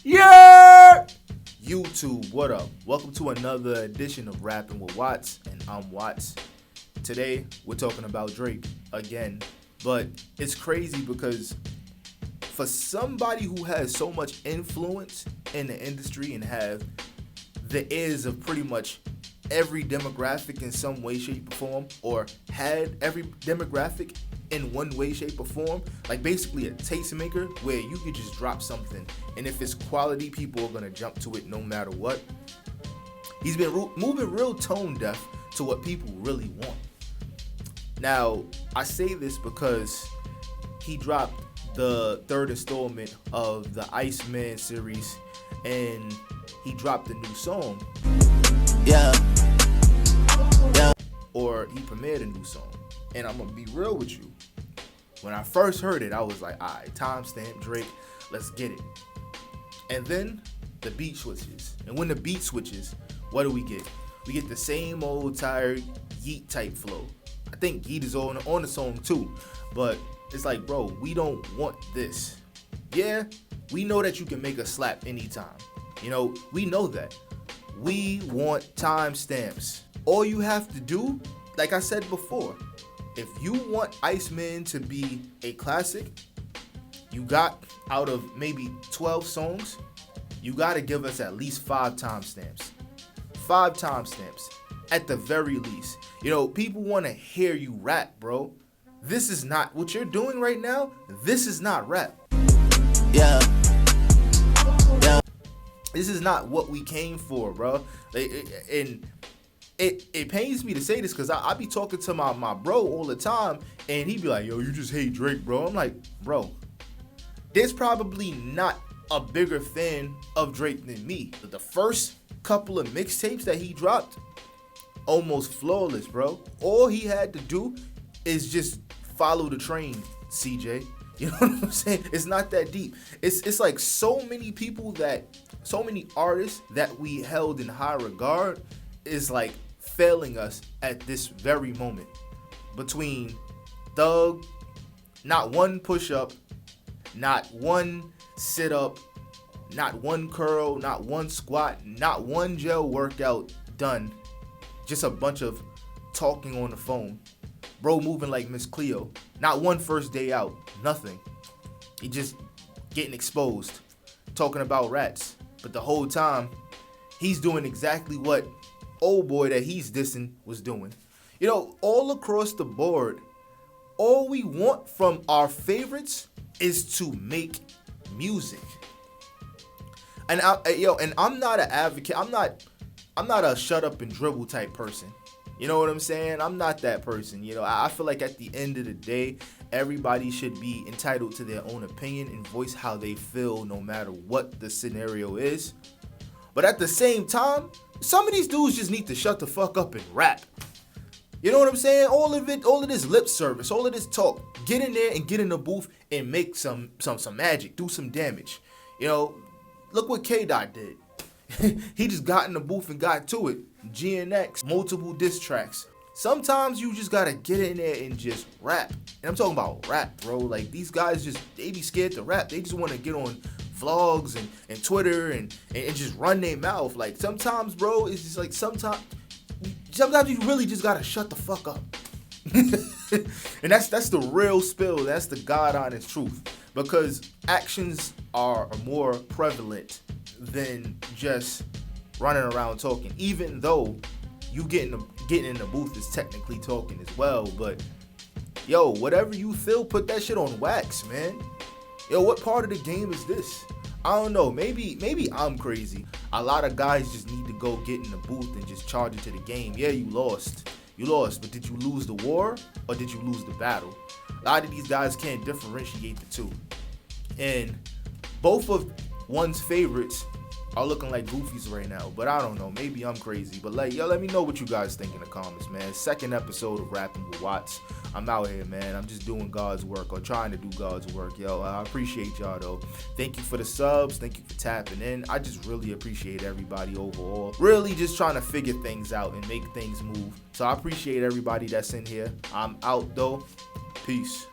Yeah! YouTube, what up? Welcome to another edition of Rapping with Watts, and I'm Watts. Today, we're talking about Drake again, but it's crazy because for somebody who has so much influence in the industry and have the ears of pretty much every demographic in some way, shape, or form, or had every demographic in one way, shape, or form, like basically a tastemaker where you could just drop something, and if it's quality, people are gonna jump to it no matter what. He's been moving real tone deaf to what people really want. Now, I say this because he dropped the third installment of the Iceman series, and he dropped a new song. Yeah. Or he premiered a new song. And I'm gonna be real with you. When I first heard it, I was like, alright, timestamp Drake, let's get it. And then the beat switches. And when the beat switches, what do we get? We get the same old tired Yeet type flow. I think Yeet is on the song too. But it's like, bro, we don't want this. Yeah, we know that you can make a slap anytime. You know, we know that. We want timestamps. All you have to do, like I said before, if you want Iceman to be a classic, you got out of maybe 12 songs, you got to give us at least 5 timestamps. 5 timestamps at the very least. You know, people want to hear you rap, bro. This is not what you're doing right now. This is not rap. Yeah. This is not what we came for, bro. And it pains me to say this because I be talking to my bro all the time, and he be like, yo, you just hate Drake, bro. I'm like, bro, there's probably not a bigger fan of Drake than me. The first couple of mixtapes that he dropped, almost flawless, bro. All he had to do is just follow the train, CJ. You know what I'm saying? It's not that deep. It's like so many artists that we held in high regard is like failing us at this very moment. Between Thug, not one push-up, not one sit-up, not one curl, not one squat, not one gel workout done. Just a bunch of talking on the phone. Bro moving like Miss Cleo. Not one first day out. Nothing. He just getting exposed. Talking about rats. But the whole time, he's doing exactly what old boy that he's dissing was doing. You know, all across the board, all we want from our favorites is to make music. And I'm not an advocate. I'm not a shut up and dribble type person. You know what I'm saying? I'm not that person. You know, I feel like at the end of the day, everybody should be entitled to their own opinion and voice how they feel no matter what the scenario is. But at the same time, some of these dudes just need to shut the fuck up and rap. You know what I'm saying? All of this lip service, all of this talk. Get in there and get in the booth and make some magic, do some damage. You know, look what K-Dot did. He just got in the booth and got to it. GNX, multiple diss tracks. Sometimes you just gotta get in there and just rap. And I'm talking about rap, bro. Like, these guys they be scared to rap. They just want to get on vlogs and Twitter and just run their mouth. Like, sometimes, bro, it's just like sometimes you really just gotta shut the fuck up. And that's the real spill. That's the God honest truth. Because actions are more prevalent than just running around talking. Even though you getting in the booth is technically talking as well. But yo, whatever you feel, put that shit on wax, man. Yo, what part of the game is this? I don't know. Maybe I'm crazy. A lot of guys just need to go get in the booth and just charge into the game. Yeah, you lost. But did you lose the war or did you lose the battle? A lot of these guys can't differentiate the two. And both of one's favorites are looking like goofies right now, but I don't know. Maybe I'm crazy, but like, yo, let me know what you guys think in the comments, man. Second episode of Rapping with Watts. I'm out here, man. I'm just doing God's work or trying to do God's work, yo. I appreciate y'all though. Thank you for the subs. Thank you for tapping in. I just really appreciate everybody overall. Really just trying to figure things out and make things move. So I appreciate everybody that's in here. I'm out though. Peace.